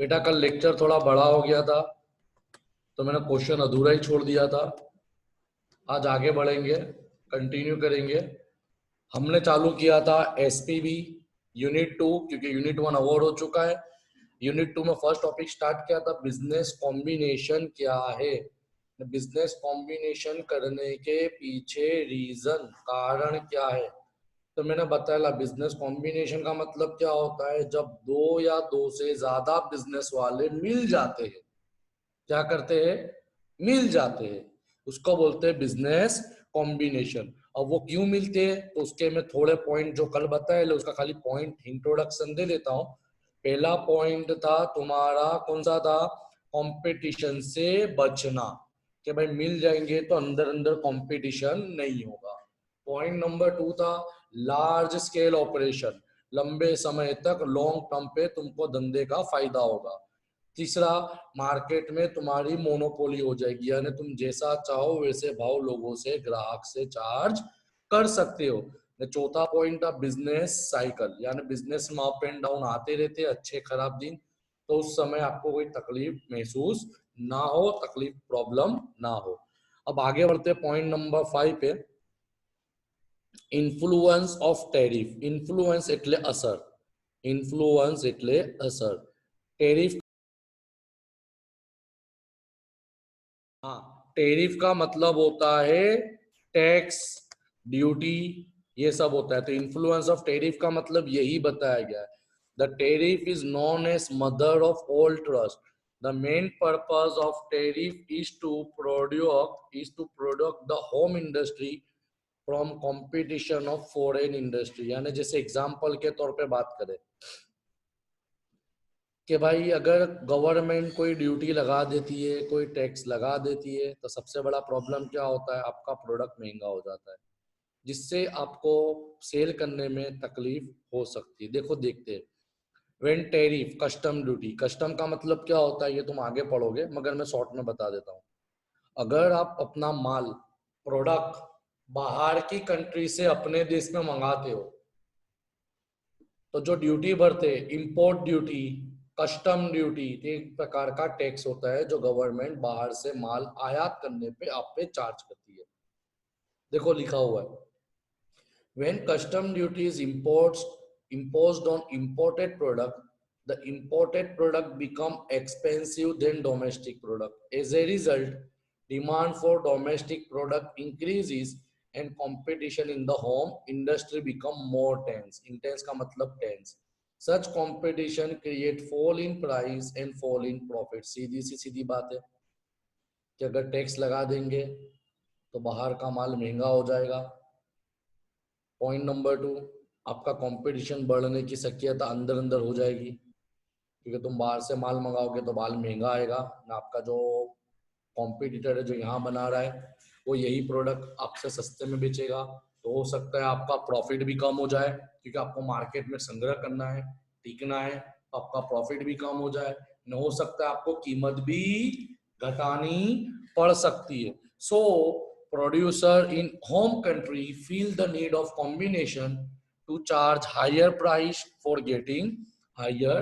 बेटा कल लेक्चर थोड़ा बड़ा हो गया था तो मैंने क्वेश्चन अधूरा ही छोड़ दिया था। आज आगे बढ़ेंगे, कंटिन्यू करेंगे। हमने चालू किया था एसपीबी यूनिट 2, क्योंकि यूनिट 1 ओवर हो चुका है। यूनिट 2 में फर्स्ट टॉपिक स्टार्ट किया था बिजनेस कॉम्बिनेशन क्या है। बिजनेस कॉम्बिनेशन करने के पीछे रीजन, कारण क्या है। तो मैंने बताया बिजनेस कॉम्बिनेशन का मतलब क्या होता है, जब दो या दो से ज्यादा बिजनेस वाले मिल जाते हैं। क्या करते हैं? मिल जाते हैं, उसको बोलते हैं बिजनेस कॉम्बिनेशन। अब वो क्यों मिलते हैं तो उसके मैं थोड़े पॉइंट जो कल बताए उसका खाली पॉइंट इंट्रोडक्शन दे लेता हूँ। पहला पॉइंट था तुम्हारा, कौन सा था? कंपटीशन से बचना, कि भाई मिल जाएंगे तो अंदर अंदर कंपटीशन नहीं होगा। पॉइंट नंबर 2 था लार्ज स्केल ऑपरेशन, लंबे समय तक लॉन्ग टर्म पे तुमको धंधे का फायदा होगा। तीसरा, मार्केट में तुम्हारी मोनोपोली हो जाएगी, यानी तुम जैसा चाहो वैसे भाव लोगों से, ग्राहक से चार्ज कर सकते हो। चौथा पॉइंट था बिजनेस साइकिल, यानी बिजनेस में अप एंड डाउन आते रहते, अच्छे खराब दिन, तो उस समय आपको कोई तकलीफ महसूस ना हो, तकलीफ प्रॉब्लम ना हो। अब आगे बढ़ते पॉइंट नंबर 5 पे, इन्फ्लुएंस ऑफ टेरिफ। इन्फ्लुएंस એટલે असर, इन्फ्लुएंस એટલે असर। टेरिफ, हाँ, टेरिफ का मतलब होता है टैक्स, ड्यूटी, ये सब होता है। तो इन्फ्लुएंस ऑफ टेरिफ का मतलब यही बताया गया है। The tariff is known as mother of all trust. The main purpose of tariff is to product the home industry from competition of foreign industry. यानी जैसे एग्जांपल के तौर पे बात करें कि भाई अगर गवर्नमेंट कोई ड्यूटी लगा देती है, कोई टैक्स लगा देती है, तो सबसे बड़ा प्रॉब्लम क्या होता है, आपका प्रोडक्ट महंगा हो जाता है, जिससे आपको सेल करने में तकलीफ हो सकती है। देखो देखते हैं, when tariff, custom duty. Custom का मतलब क्या होता है ये तुम आगे पढ़ोगे, मगर मैं शॉर्ट में बता देता हूँ। अगर आप अपना माल, प्रोडक्ट बाहर की कंट्री से अपने देश में मंगाते हो, तो जो ड्यूटी भरते हैं, इंपोर्ट ड्यूटी, कस्टम ड्यूटी, एक प्रकार का टैक्स होता है जो गवर्नमेंट बाहर से माल आयात करने पे आप पे चार्ज करती है। देखो लिखा हुआ है, when custom duty is imposed on imported product, the imported product become expensive than domestic product. As a result, demand for domestic product increases and competition in the home industry become more tense. Intense का मतलब tense. Such competition create fall in price and fall in profit. सीधी सी सीधी बात है कि अगर tax लगा देंगे तो बाहर का माल महंगा हो जाएगा। पॉइंट नंबर 2, आपका कंपटीशन बढ़ने की शक्यता अंदर अंदर हो जाएगी, क्योंकि तुम बाहर से माल मंगाओगे तो माल महंगा आएगा ना। आपका जो कॉम्पिटिटर है जो यहाँ बना रहा है वो यही प्रोडक्ट आपसे सस्ते में बेचेगा, तो हो सकता है आपका प्रॉफिट भी कम हो जाए, क्योंकि आपको मार्केट में संग्रह करना है, टिकना है, तो आपका प्रॉफिट भी कम हो जाए न। हो सकता है आपको कीमत भी घटानी पड़ सकती है। सो producer in home country feel the need of combination to charge higher price for getting higher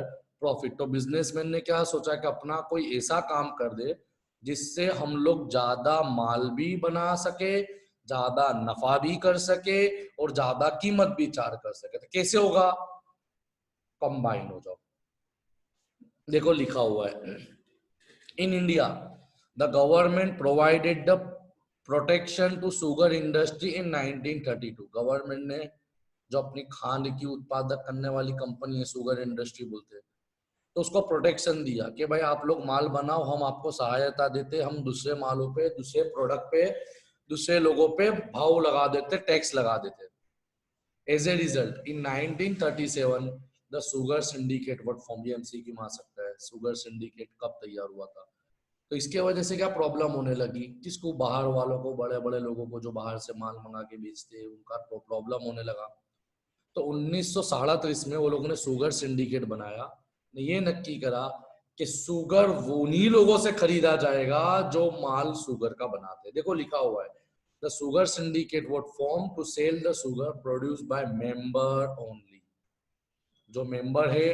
profit। तो बिजनेसमैन ने क्या सोचा कि अपना कोई ऐसा काम कर दे जिससे हम लोग ज्यादा माल भी बना सके, ज्यादा नफा भी कर सके और ज्यादा कीमत भी चार्ज कर सके। तो कैसे होगा? कंबाइन हो जाओ। देखो लिखा हुआ है, in India the government provided the protection to sugar industry in 1932। Government ने जो अपनी खांड की उत्पादक करने वाली कंपनी है, शुगर इंडस्ट्री बोलते हैं, तो उसको प्रोटेक्शन दिया कि भाई आप लोग माल बनाओ, हम आपको सहायता देते, हम दूसरे मालों पे, दूसरे प्रोडक्ट पे, दूसरे लोगों पे भाव लगा देते, टैक्स लगा देते। As a result in 1937 the sugar syndicate word form. ये एमसीक्यू में आ सकता है, शुगर सिंडिकेट कब तैयार हुआ था। तो इसके वजह से क्या प्रॉब्लम होने लगी, किसको? बाहर वालों को, बड़े बड़े लोगों को जो बाहर से माल मंगा के बेचते हैं, उनका प्रॉब्लम होने लगा। तो 1937 में वो लोगों ने शुगर सिंडिकेट बनाया, ये नक्की करा कि शुगर उन्हीं लोगों से खरीदा जाएगा जो माल शुगर का बनाते हैं। देखो लिखा हुआ है, the sugar syndicate was form to sell the sugar produce by member only. जो मेंबर है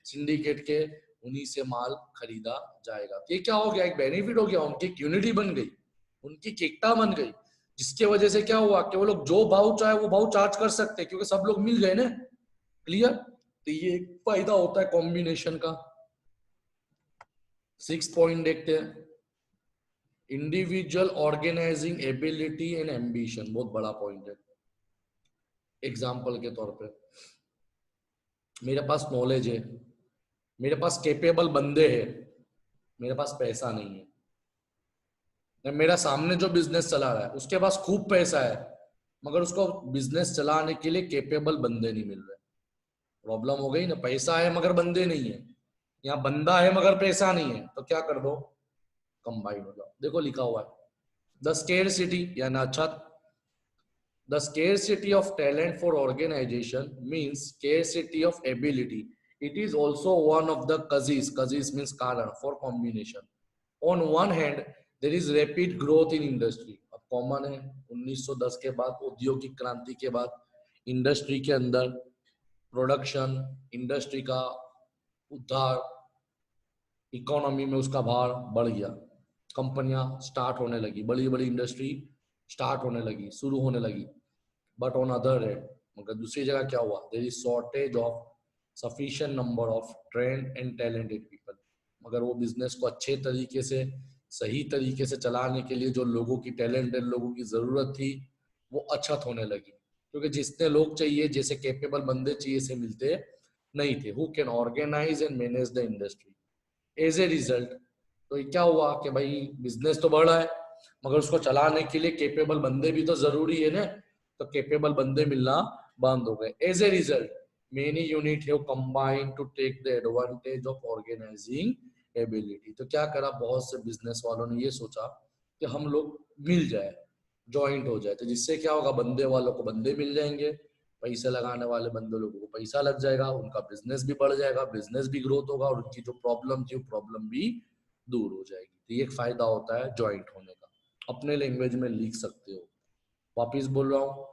सिंडिकेट के, उन्हीं से माल खरीदा जाएगा। तो ये क्या हो गया, एक बेनिफिट हो गया, उनकी एक यूनिटी बन गई, उनकी एक एकता बन गई, जिसके वजह से क्या हुआ कि वो लोग जो भाव चाहे वो भाव चार्ज कर सकते हैं, क्योंकि सब लोग मिल गए ना। क्लियर? तो ये एक फायदा होता है कॉम्बिनेशन का। 6 पॉइंट देखते हैं, individual organising ability and ambition, बहुत बड़ा पॉइंट है। एग्जाम्पल के तौर पे, मेरे पास नॉलेज है, मेरे पास कैपेबल बंदे हैं, मेरे पास पैसा नहीं है। मेरा सामने जो बिजनेस चला रहा है उसके पास खूब पैसा है, मगर उसको बिजनेस चलाने के लिए कैपेबल बंदे नहीं मिल रहे। प्रॉब्लम हो गई ना, पैसा है मगर बंदे नहीं है, यहाँ बंदा है मगर पैसा नहीं है, तो क्या कर दो, कंबाइन हो जाओ। देखो लिखा हुआ है, द स्केर्सिटी यानी अच्छा, the scarcity of talent for organization means scarcity of ability. It is also one of the causes means karan for combination. On one hand, there is rapid growth in industry. अब common है, 1910 के बाद, औद्योगिक क्रांति के बाद, industry के अंदर प्रोडक्शन, इंडस्ट्री का उद्धार, इकोनॉमी में उसका भार बढ़ गया, कंपनियां स्टार्ट होने लगी, बड़ी बड़ी इंडस्ट्री स्टार्ट होने लगी, शुरू होने लगी। बट ऑन अदर हैंड, मगर दूसरी जगह क्या हुआ, there is shortage of sufficient number of trained and talented people. मगर वो बिजनेस को अच्छे तरीके से, सही तरीके से चलाने के लिए जो लोगों की, टैलेंटेड लोगों की जरूरत थी, वो अछत होने लगी, क्योंकि जितने लोग चाहिए, जैसे कैपेबल बंदे चाहिए, से मिलते नहीं थे। Who can organise and manage the industry. As a result, तो ये क्या हुआ कि भाई बिजनेस तो बढ़ रहा है, मगर उसको चलाने के लिए कैपेबल बंदे भी तो जरूरी है ना, तो कैपेबल बंदे मिलना बंद हो गए। As a result, many unit have combined to take the advantage of organising ability. तो क्या करा, बहुत से बिजनेस वालों ने ये सोचा कि हम लोग मिल जाए, ज्वाइंट हो जाए, तो जिससे क्या होगा, बंदे वालों को बंदे मिल जाएंगे, पैसे लगाने वाले बंदे लोगों को पैसा लग जाएगा, उनका बिजनेस भी बढ़ जाएगा, बिजनेस भी ग्रोथ होगा, और उनकी जो प्रॉब्लम थी वो प्रॉब्लम भी दूर हो जाएगी। तो ये एक फायदा होता है ज्वाइंट होने का। अपने लैंग्वेज में लिख सकते हो। वापिस बोल रहा हूँ,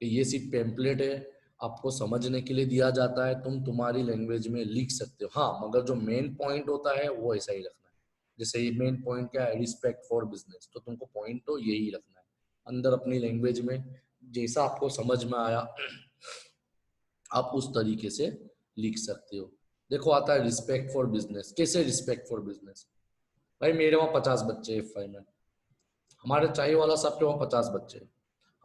ये सिर्फ टेम्पलेट है, आपको समझने के लिए दिया जाता है, तुम तुम्हारी लैंग्वेज में लिख सकते हो। हाँ, मगर जो मेन पॉइंट होता है वो ऐसा ही रखना है। जैसे ये मेन पॉइंट क्या है, रिस्पेक्ट फॉर बिजनेस, तो तुमको पॉइंट तो यही रखना है अंदर अपनी लैंग्वेज में, जैसा आपको समझ में आया आप उस तरीके से लिख सकते हो। देखो आता है रिस्पेक्ट फॉर बिजनेस। कैसे रिस्पेक्ट फॉर बिजनेस, भाई मेरे वहाँ 50 बच्चे F5 में, हमारे चाय वाला साहब के वहाँ 50 बच्चे,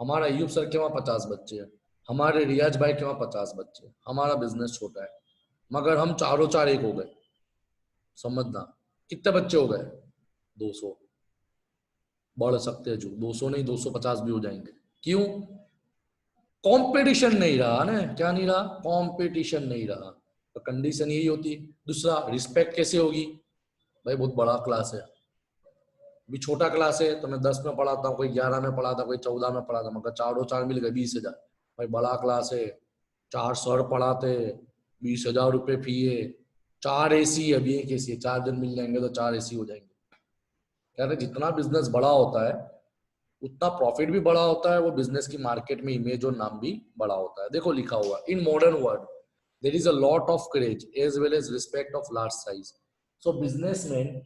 हमारा अयूब सर के वहाँ 50 बच्चे हैं, हमारे रियाज भाई के वहाँ 50 बच्चे। हमारा बिजनेस छोटा है, मगर हम चारों चार एक हो गए, समझना। कितने बच्चे हो गए, 200। बढ़ सकते हैं जो 200 नहीं, 250 भी हो जाएंगे। क्यों, कंपटीशन नहीं रहा ना, क्या नहीं रहा, कंपटीशन नहीं रहा, तो कंडीशन यही होती है। दूसरा, रिस्पेक्ट कैसे होगी, भाई बहुत बड़ा क्लास है, भी छोटा क्लास है तो मैं 10 में पढ़ाता हूँ, कोई 11 में पढ़ाता, कोई 14 में पढ़ाता, मगर चारों चार मिल गए 20,000। भाई बड़ा क्लास है, 4 सर पढ़ाते, 20,000 रुपये फी है, 4 AC, अभी एक AC है, 4 दिन मिल जाएंगे तो 4 AC हो जाएंगे। कह रहे जितना बिजनेस बड़ा होता है उतना प्रॉफिट भी बड़ा होता है, वो बिजनेस की मार्केट में इमेज और नाम भी बड़ा होता है। देखो लिखा हुआ, in modern world there is a lot of courage as well as respect of large size. So businessman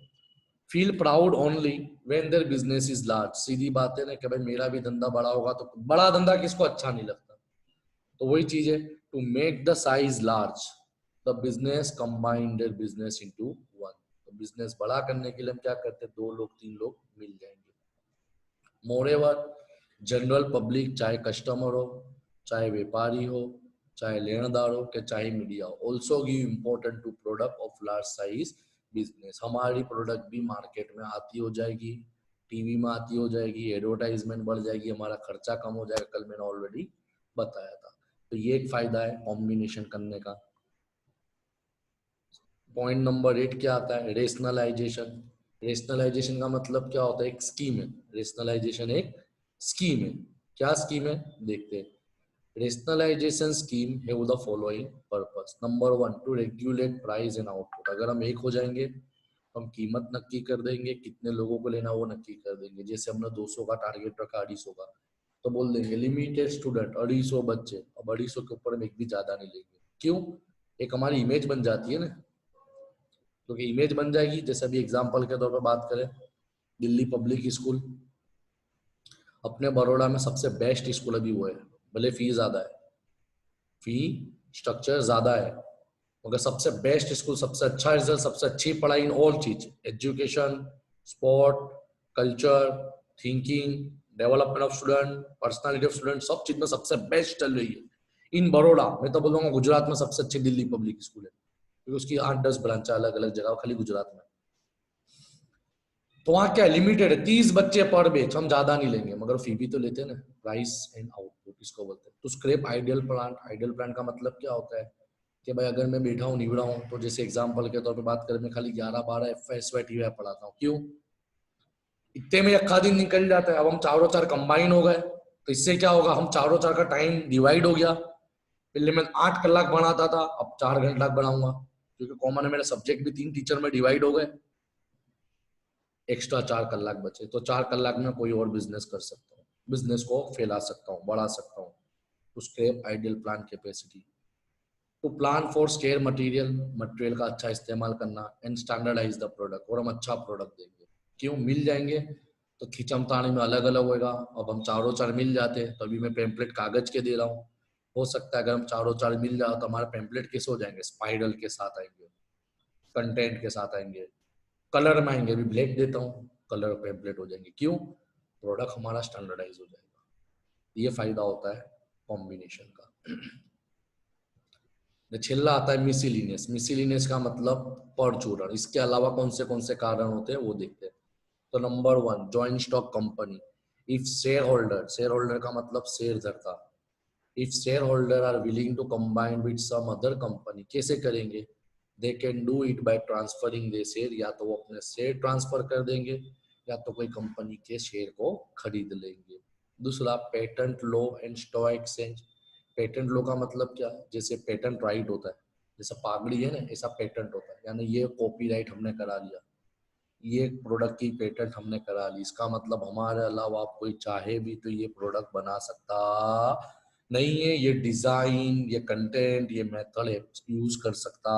feel proud only when their business is large. सीधी बात है ना कि भाई मेरा भी धंधा बड़ा होगा, तो बड़ा धंधा किसको अच्छा नहीं लगता। तो वही चीज है, to make the size large the business combine their business into one. तो बिजनेस बड़ा करने के लिए हम क्या करते हैं, 2 लोग 3 लोग मिल जाएंगे। मोरेवर जनरल पब्लिक, चाहे कस्टमर हो, चाहे व्यापारी हो, चाहे लेनदार हो, कि चाहे मीडिया हो, also give important to product of large size business. हमारी प्रोडक्ट भी मार्केट में आती हो जाएगी, टीवी में आती हो जाएगी, एडवर्टाइजमेंट बढ़ जाएगी, हमारा खर्चा कम हो जाएगा, कल मैंने ऑलरेडी बताया था। तो ये एक फायदा है कॉम्बिनेशन करने का। पॉइंट नंबर 8 क्या आता है, रेशनलाइजेशन। रेशनलाइजेशन का मतलब क्या होता है, एक स्कीम है। रेशनलाइजेशन एक स्कीम है। क्या स्कीम है, देखते हैं। Rationalisation scheme have the following purpose. Number 1, to regulate price and output. अगर हम एक हो जाएंगे तो हम कीमत नक्की कर देंगे, कितने लोगों को लेना वो नक्की कर देंगे। जैसे हमने 200 का टारगेट रखा, 250 का, तो बोल देंगे लिमिटेड स्टूडेंट 250 बच्चे। अब 250 के ऊपर हम एक भी ज्यादा नहीं लेंगे। क्यों, एक हमारी इमेज बन जाती है ना, क्योंकि इमेज बन जाएगी। जैसे अभी एग्जांपल के तौर पे बात करें, दिल्ली पब्लिक स्कूल अपने बड़ौदा में सबसे बेस्ट स्कूल अभी वो है, भले फी ज्यादा है, फी स्ट्रक्चर ज्यादा है, मगर सबसे बेस्ट स्कूल, सबसे अच्छा रिजल्ट, सबसे अच्छी पढ़ाई इन ऑल चीज, education, sport, culture, thinking, development of student, personality of student, सब चीज में सबसे बेस्ट चल रही है इन बड़ौदा। मैं तो बोलूंगा गुजरात में सबसे अच्छी दिल्ली पब्लिक स्कूल है, क्योंकि उसकी 8-10 ब्रांच अलग अलग जगह, खाली गुजरात में। तो वहाँ क्या लिमिटेड है, 30 बच्चे पर बैच, हम ज्यादा नहीं लेंगे, मगर फी भी तो लेते हैं ना। प्राइस एंड आउटपुट इसको बोलते हैं। तो scrap ideal plant, ideal plant का मतलब क्या होता है कि भाई अगर मैं बैठा हूँ निबड़ा हूँ, तो जैसे एग्जांपल के तौर पे बात करें, मैं खाली 11-12 FY पढ़ाता हूँ, क्यों? इतने में अक्खा दिन निकल जाता है। अब हम चारों चार कंबाइन हो गए, तो इससे क्या होगा, हम चारों चार का टाइम डिवाइड हो गया। पहले मैं 8 कलाक बनाता था, अब 4 घंटा बनाऊंगा, क्योंकि कॉमन है, मेरे सब्जेक्ट भी 3 टीचर में डिवाइड हो गए, एक्स्ट्रा 4 कलाक बचे। तो 4 कलाक में कोई और बिजनेस कर सकता हूँ, बिजनेस को फैला सकता हूँ, बढ़ा सकता हूँ। तो scrap ideal plan capacity to plan for scarce material, material का अच्छा इस्तेमाल करना, एंड स्टैंडर्डाइज द प्रोडक्ट, और हम अच्छा प्रोडक्ट देंगे। क्यों मिल जाएंगे तो खिंचम ताने में अलग अलग होएगा। अब हम चारों चार मिल जाते हैं, तो अभी मैं पेम्पलेट कागज के दे रहा हूँ, हो सकता है अगर हम चारों चार मिल जाओ तो हमारे पेम्पलेट कैसे हो जाएंगे, स्पाइरल के साथ आएंगे, कंटेंट के साथ आएंगे, कलर में आएंगे, अभी ब्लैक देता हूँ, कलर पेम्पलेट हो जाएंगे। क्यों? प्रोडक्ट हमारा स्टैंडर्डाइज हो जाएगा। ये फायदा होता है कॉम्बिनेशन का। छिल्ला आता है मिसिलिनियस, मिसिलिनियस का मतलब परचूरण। इसके अलावा कौन से कारण होते हैं वो देखते हैं। तो number 1, joint stock company. If share holder, share holder का मतलब शेयर धरता, if share holder are willing to combine with some other company, कैसे करेंगे? They can do it by transferring their share, या तो वो अपने शेयर ट्रांसफर कर देंगे, या तो कोई कंपनी के शेयर को खरीद लेंगे। दूसरा, patent law and stock exchange. Patent law का मतलब क्या? जैसे पेटेंट राइट होता है, जैसा पागड़ी है ना, ऐसा पेटेंट होता है, यानी ये कॉपीराइट हमने करा लिया, ये प्रोडक्ट की पेटेंट हमने करा ली, इसका मतलब हमारे अलावा आप कोई चाहे भी तो ये प्रोडक्ट बना सकता नहीं है, ये डिजाइन, ये कंटेंट, ये मेथड यूज कर सकता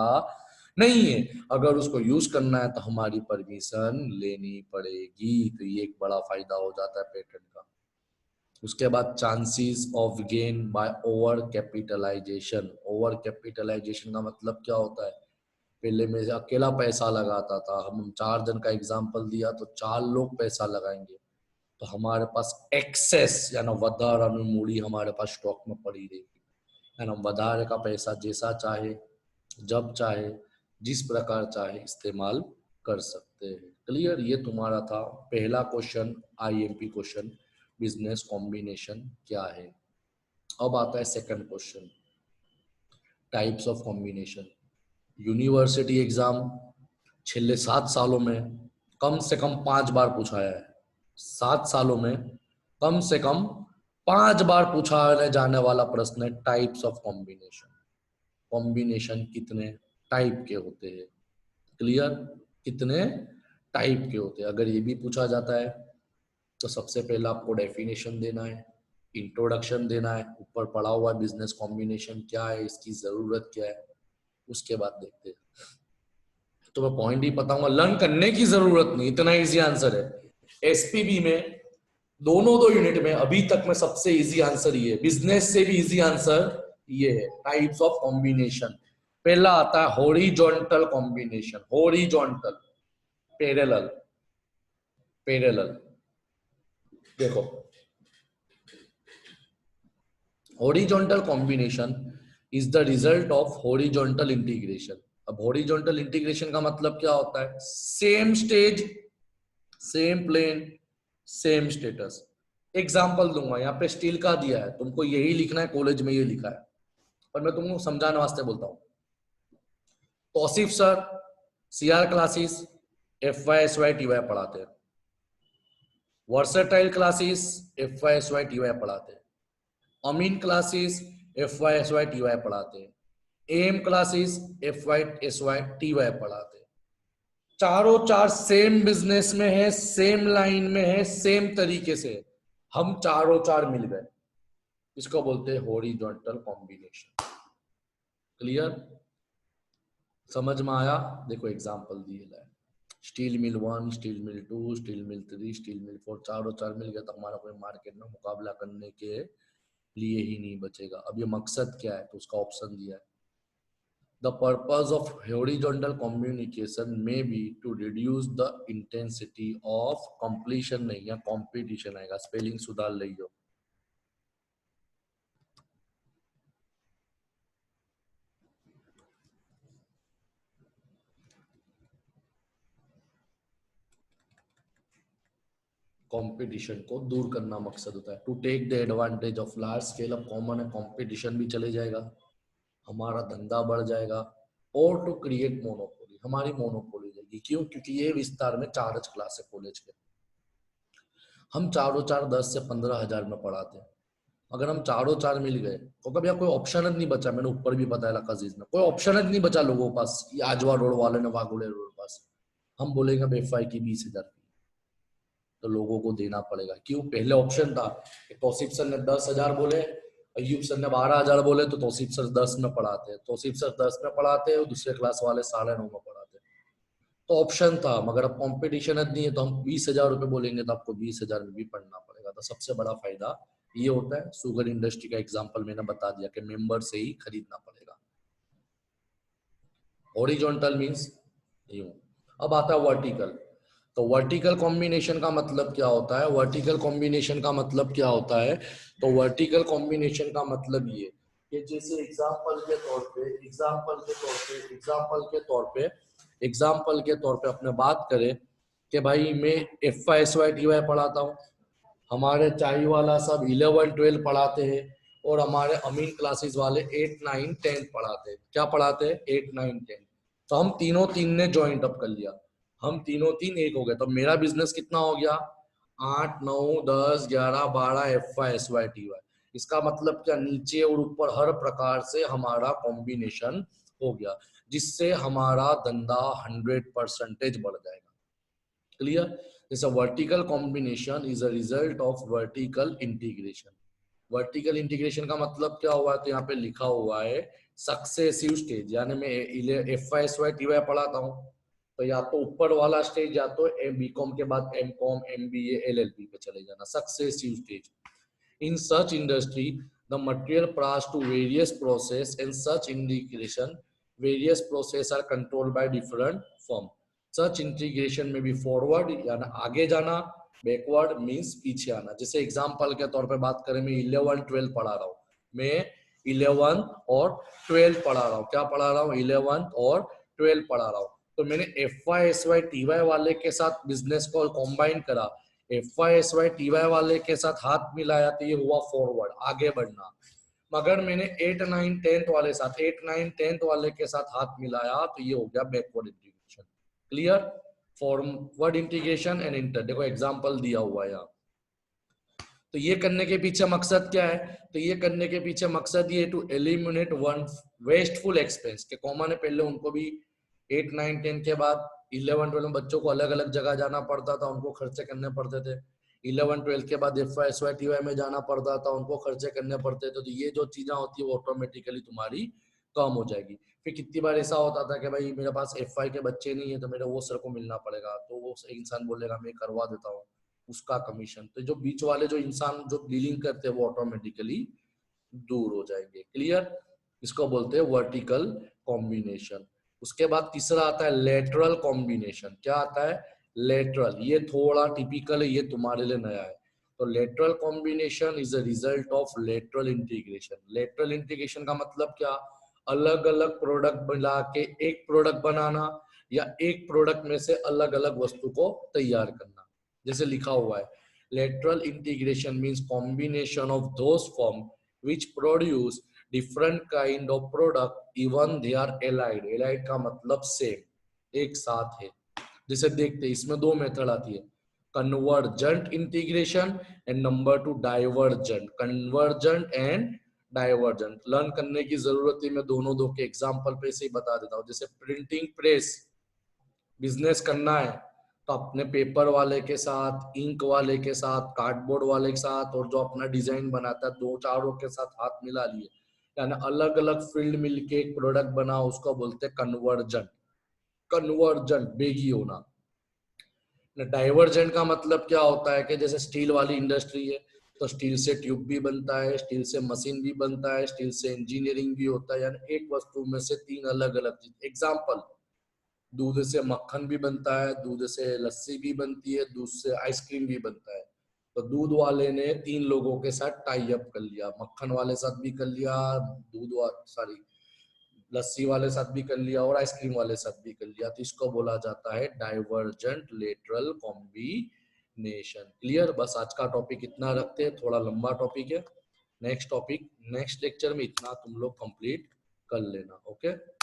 नहीं है। अगर उसको यूज करना है तो हमारी परमिशन लेनी पड़ेगी। तो ये एक बड़ा फायदा हो जाता है पेटेंट का। उसके बाद chances of gain by over capitalisation. Over capitalisation का मतलब क्या होता है? पहले मैं अकेला पैसा लगाता था, हम 4 जन का एग्जांपल दिया तो 4 लोग पैसा लगाएंगे, तो हमारे पास एक्सेस यानी વધારાની मूड़ी हमारे पास स्टॉक में पड़ी रहेगी, यानी हम વધારે का पैसा जैसा चाहे, जब चाहे, जिस प्रकार चाहे इस्तेमाल कर सकते हैं। क्लियर? ये तुम्हारा था पहला question, IMP question, business combination क्या है। अब आता है second question, types of combination. University exam पिछले 7 सालों में कम से कम 5 बार पूछा है। 7 सालों में कम से कम 5 बार पूछा जाने वाला प्रश्न है टाइप्स ऑफ कॉम्बिनेशन। कॉम्बिनेशन कितने टाइप के होते हैं? क्लियर? कितने टाइप के होते हैं? अगर ये भी पूछा जाता है तो सबसे पहला आपको डेफिनेशन देना है, इंट्रोडक्शन देना है, ऊपर पढ़ा हुआ बिजनेस कॉम्बिनेशन क्या है, इसकी जरूरत क्या है, उसके बाद देखते हैं। तो मैं पॉइंट ही बताऊंगा, लर्न करने की जरूरत नहीं, इतना इजी आंसर है। एसपीबी में दोनों दो यूनिट में अभी तक में सबसे इजी आंसर ये है, बिजनेस से भी इजी आंसर ये है। टाइप्स ऑफ कॉम्बिनेशन, पहला आता है horizontal combination, horizontal, parallel, parallel. देखो, horizontal combination is the result of horizontal integration. अब हॉरिजॉन्टल इंटीग्रेशन का मतलब क्या होता है? Same stage, same plane, same status. Example दूंगा, यहाँ पे स्टील का दिया है, तुमको यही लिखना है, कॉलेज में ये लिखा है, पर मैं तुमको समझाने वास्ते बोलता हूँ। Tausif sir CR classes FY/SY/TY पढ़ाते हैं, वर्सेटाइल क्लासेस FY/SY/TY पढ़ाते हैं, अमीन क्लासेस FY/SY/TY पढ़ाते हैं, एम क्लासेस FY/SY/TY पढ़ाते हैं। चारों चार सेम बिजनेस में है, सेम लाइन में है, सेम तरीके से हम चारों चार मिल गए, इसको बोलते हैं हॉरिजॉन्टल कॉम्बिनेशन। क्लियर? समझ में आया? देखो एग्जांपल दिए है, steel mill 1, steel mill 2, steel mill 3, steel mill 4, चारों चार मिल गया तो हमारा कोई मार्केट में मुकाबला करने के लिए ही नहीं बचेगा। अब ये मकसद क्या है, तो उसका ऑप्शन दिया है, the purpose of horizontal communication may be to reduce the intensity of completion, नहीं या कंपटीशन आएगा, स्पेलिंग सुधार लियो। कंपटीशन को दूर करना मकसद होता है। To take the advantage of large scale of common है, कंपटीशन भी चले जाएगा, हमारा धंधा बढ़ जाएगा। और टू क्रिएट मोनोपोली, हमारी मोनोपोली जाएगी। क्यों? क्योंकि ये विस्तार में 4 क्लास है कॉलेज के, हम चारों चार 10 से 15 हजार में पढ़ाते हैं। अगर हम चारों चार मिल गए तो कभी कोई ऑप्शन नहीं बचा, मैंने ऊपर भी बताया लकाजीज में, कोई ऑप्शन नहीं बचा लोगों के पास, ये आजवा रोड वाले ने वागुड़े रोड पास, हम बोलेंगे बेफाई की 20,000 की, तो लोगों को देना पड़ेगा। क्यों? पहले ऑप्शन था कि तौसीफ सर ने 10,000 बोले, अयूब सर ने 12,000 बोले, तो तौसीफ सर 10 में पढ़ाते हैं, तौसीफ सर 10 में पढ़ाते हैं, दूसरे क्लास वाले 9.5 में पढ़ाते हैं। तो ऑप्शन था, मगर अब कॉम्पिटिशन नहीं है तो हम 20,000 रुपए बोलेंगे तो आपको 20,000 में भी पढ़ना पड़ेगा। तो सबसे बड़ा फायदा ये होता है। शुगर इंडस्ट्री का एग्जांपल मैंने बता दिया कि मेंबर से ही खरीदना पड़ेगा। हॉरिजॉन्टल मींस यूं। अब आता है वर्टिकल। तो वर्टिकल कॉम्बिनेशन का मतलब क्या होता है? वर्टिकल कॉम्बिनेशन का मतलब क्या होता है? तो वर्टिकल कॉम्बिनेशन का मतलब ये कि जैसे एग्जाम्पल के तौर पे अपने बात करें कि भाई मैं FY/SY/TY पढ़ाता हूँ, हमारे चाय वाला सब 11-12 पढ़ाते हैं, और हमारे अमीन क्लासेस वाले 8-9-10 पढ़ाते हैं। क्या पढ़ाते हैं? 8-9-10। तो हम तीनों तीन ने ज्वाइंट अप कर लिया, हम तीनों तीन एक हो गए, तो मेरा बिजनेस कितना हो गया? 8, 9, 10, 11, 12 FY/SY/TY। इसका मतलब क्या? नीचे और ऊपर हर प्रकार से हमारा कॉम्बिनेशन हो गया, जिससे हमारा धंधा 100% बढ़ जाएगा। क्लियर? जैसे vertical combination is a result of vertical integration. Vertical integration का मतलब क्या हुआ है? तो यहाँ पे लिखा हुआ है सक्सेसिव स्टेज, यानी मैं FY/SY/TY पढ़ाता हूँ, तो या तो ऊपर वाला स्टेज या तो BCom के बाद MCom, MBA, LLB पे चले जाना, successive stage. In such industry, the material passed to various process and such integration, various process are controlled by different firm. Such integration में भी फॉरवर्ड यानी आगे जाना, बैकवर्ड मीन्स पीछे आना। जैसे एग्जांपल के तौर पे बात करें, मैं 11-12 पढ़ा रहा हूँ, मैं 11 और 12 पढ़ा रहा हूँ। क्या पढ़ा रहा हूँ? 11 और 12 पढ़ा रहा हूँ। तो मैंने FY/SY/TY वाले के साथ बिजनेस को कॉम्बाइन करा, FY/SY/TY वाले के साथ हाथ मिलाया, तो ये हुआ फॉरवर्ड, आगे बढ़ना। मगर मैंने 8-9-10 वाले साथ 8-9-10 वाले के साथ हाथ मिलाया, तो ये हो गया backward integration. Clear? Forward integration and inter. देखो एग्जांपल दिया हुआ है यहाँ। तो ये करने के पीछे मकसद क्या है? तो ये करने के पीछे मकसद ये to eliminate one wasteful expense, के कॉमन है पहले उनको भी 8-9-10 के बाद 11-12 में बच्चों को अलग अलग जगह जाना पड़ता था, उनको खर्चे करने पड़ते थे। 11-12 के बाद FY/SY/TY में जाना पड़ता था, उनको खर्चे करने पड़ते थे। तो ये जो चीजें होती है वो ऑटोमेटिकली तुम्हारी कम हो जाएगी। फिर कितनी बार ऐसा होता था कि भाई मेरे पास FY के बच्चे नहीं है, तो मेरे वो सर को मिलना पड़ेगा, तो वो इंसान बोलेगा मैं करवा देता हूँ, उसका कमीशन। तो जो बीच वाले जो इंसान जो डीलिंग करते हैं वो ऑटोमेटिकली दूर हो जाएंगे। क्लियर? इसको बोलते हैं वर्टिकल कॉम्बिनेशन। उसके बाद तीसरा आता है लेटरल कॉम्बिनेशन। क्या आता है? लेटरल। ये थोड़ा टिपिकल है, ये तुम्हारे लिए नया है। तो lateral combination is a result of lateral integration. Lateral integration का मतलब क्या? अलग अलग प्रोडक्ट मिला के एक प्रोडक्ट बनाना, या एक प्रोडक्ट में से अलग अलग वस्तु को तैयार करना। जैसे लिखा हुआ है, lateral integration means combination of those firm which produce different kind of product even they are allied। allied का मतलब सेम, एक साथ है। जैसे देखते हैं इसमें दो मेथड आती है, convergent integration and number 2 divergent. Convergent and divergent learn करने की जरूरत है, मैं दोनों दो के एग्जांपल पे से ही बता देता हूँ। जैसे प्रिंटिंग प्रेस बिजनेस करना है, तो अपने पेपर वाले के साथ, इंक वाले के साथ, कार्डबोर्ड वाले के साथ, और जो अपना डिजाइन बनाता है, दो चारों के साथ हाथ मिला लिए, यानी अलग अलग फील्ड मिलके एक प्रोडक्ट बना, उसको बोलते हैं कन्वर्जन। कन्वर्जन बेगी होना। डाइवर्जेंट का मतलब क्या होता है कि जैसे स्टील वाली इंडस्ट्री है, तो स्टील से ट्यूब भी बनता है, स्टील से मशीन भी बनता है, स्टील से इंजीनियरिंग भी होता है, यानी एक वस्तु में से तीन अलग अलग चीज। एग्जाम्पल, दूध से मक्खन भी बनता है, दूध से लस्सी भी बनती है, दूध से आइसक्रीम भी बनता है। तो दूध वाले ने तीन लोगों के साथ टाई अप कर लिया, मक्खन वाले साथ भी कर लिया, सॉरी लस्सी वाले साथ भी कर लिया और आइसक्रीम वाले साथ भी कर लिया। तो इसको बोला जाता है डाइवर्जेंट लेटरल कॉम्बिनेशन। क्लियर? बस आज का टॉपिक इतना रखते हैं, थोड़ा लंबा टॉपिक है। नेक्स्ट टॉपिक नेक्स्ट लेक्चर में इतना तुम लोग कंप्लीट कर लेना। ओके।